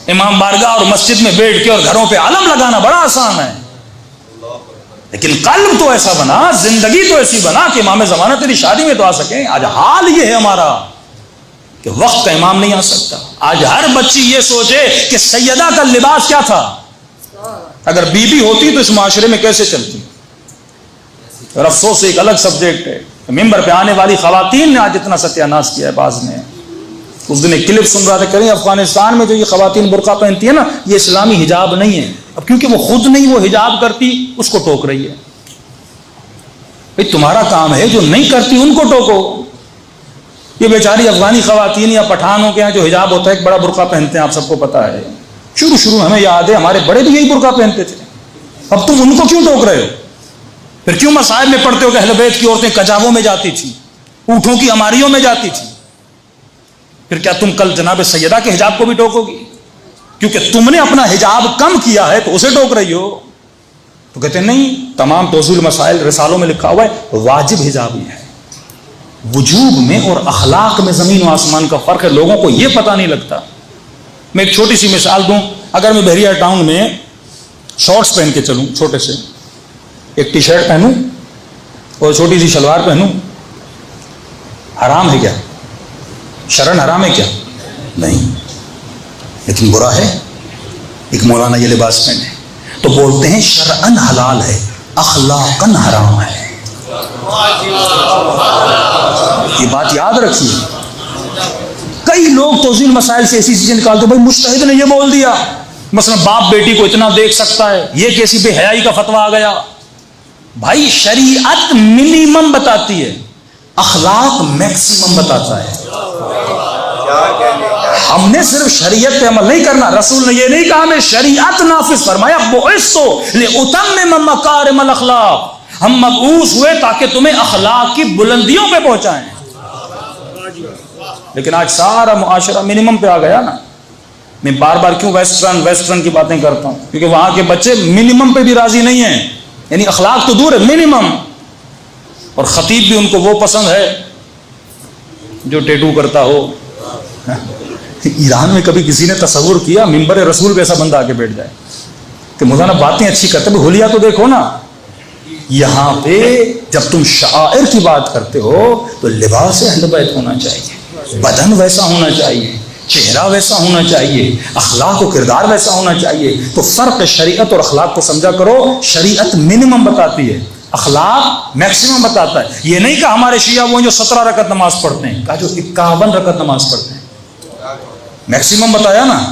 امام بارگاہ اور مسجد میں بیٹھ کے اور گھروں پہ علم لگانا بڑا آسان ہے، لیکن قلب تو ایسا بنا، زندگی تو ایسی بنا کہ امام زمانہ تیری شادی میں تو آ سکیں۔ آج حال یہ ہے ہمارا کہ وقت کا امام نہیں آ سکتا۔ آج ہر بچی یہ سوچے کہ سیدہ کا لباس کیا تھا، اگر بی بی ہوتی تو اس معاشرے میں کیسے چلتی۔ اور افسوس ایک الگ سبجیکٹ ہے، ممبر پہ آنے والی خواتین نے آج اتنا ستیہ ناش کیا ہے۔ بعض نے اس دن ایک کلپ سن رہا تھا، کہیں افغانستان میں جو یہ خواتین برقع پہنتی ہیں نا، یہ اسلامی حجاب نہیں ہے۔ اب کیونکہ وہ خود نہیں وہ حجاب کرتی، اس کو ٹوک رہی ہے۔ بھئی تمہارا کام ہے جو نہیں کرتی ان کو ٹوکو۔ یہ بیچاری افغانی خواتین یا پٹھانوں کے یہاں جو حجاب ہوتا ہے ایک بڑا برقع پہنتے ہیں، آپ سب کو پتا ہے۔ شروع میں ہمیں یاد ہے ہمارے بڑے بھی یہی برقع پہنتے تھے، اب تم ان کو کیوں ٹوک رہے ہو؟ پھر کیوں مسائل میں پڑھتے ہو کہ اہل بیت کی عورتیں کجاووں میں جاتی تھیں، اونٹوں کی ہماریوں میں جاتی تھیں؟ پھر کیا تم کل جناب سیدہ کے حجاب کو بھی ٹوکو گی؟ کیونکہ تم نے اپنا حجاب کم کیا ہے تو اسے ٹوک رہی ہو؟ تو کہتے ہیں نہیں، تمام توضیح المسائل رسالوں میں لکھا ہوا ہے واجب حجاب ہی ہے۔ وجوب میں اور اخلاق میں زمین و آسمان کا فرق ہے، لوگوں کو یہ پتہ نہیں لگتا۔ میں ایک چھوٹی سی مثال دوں، اگر میں بحریہ ٹاؤن میں شارٹس پہن کے چلوں، چھوٹے سے ایک ٹی شرٹ پہنوں اور چھوٹی سی شلوار پہنوں، حرام ہے کیا؟ شرعن حرام ہے کیا؟ نہیں، لیکن برا ہے۔ ایک مولانا یہ لباس پہنے تو بولتے ہیں شرعن حلال ہے، اخلاقاً حرام ہے۔ یہ بات یاد رکھیے۔ کئی لوگ توضیح المسائل سے ایسی چیزیں نکالتے، بھائی مجتہد نے یہ بول دیا، مثلا باپ بیٹی کو اتنا دیکھ سکتا ہے، یہ کیسی بے حیائی کا فتویٰ آ گیا۔ بھائی شریعت منیمم بتاتی ہے، اخلاق میکسیمم بتاتا ہے۔ ہم نے صرف شریعت پہ عمل نہیں کرنا، رسول نے یہ نہیں کہا ہمیں شریعت نافذ فرمایا، بعثت لأتمم مکارم الاخلاق، ہم مبعوث ہوئے تاکہ تمہیں اخلاق کی بلندیوں پہ پہنچائیں۔ لیکن آج سارا معاشرہ منیمم پہ آ گیا نا۔ میں بار بار کیوں ویسٹرن کی باتیں کرتا ہوں؟ کیونکہ وہاں کے بچے منیمم پہ بھی راضی نہیں ہیں، یعنی اخلاق تو دور ہے، منیمم۔ اور خطیب بھی ان کو وہ پسند ہے جو ٹیٹو کرتا ہو۔ ایران میں کبھی کسی نے تصور کیا ممبر رسول پہ ایسا بندہ آ کے بیٹھ جائے کہ مولانا باتیں اچھی کرتے ہیں، حلیہ تو دیکھو نا۔ یہاں پہ جب تم شعائر کی بات کرتے ہو تو لباس اہل بیت ہونا چاہیے، بدن ویسا ہونا چاہیے، چہرہ ویسا ہونا چاہیے، اخلاق و کردار ویسا ہونا چاہیے۔ تو فرق شریعت اور اخلاق کو سمجھا کرو۔ شریعت منیمم بتاتی ہے، اخلاق میکسیمم بتاتا ہے۔ یہ نہیں کہ ہمارے شیعہ وہ جو 17 رکعت نماز پڑھتے ہیں، کہا جو 51 رکعت نماز پڑھتے ہیں، میکسیمم بتایا نا۔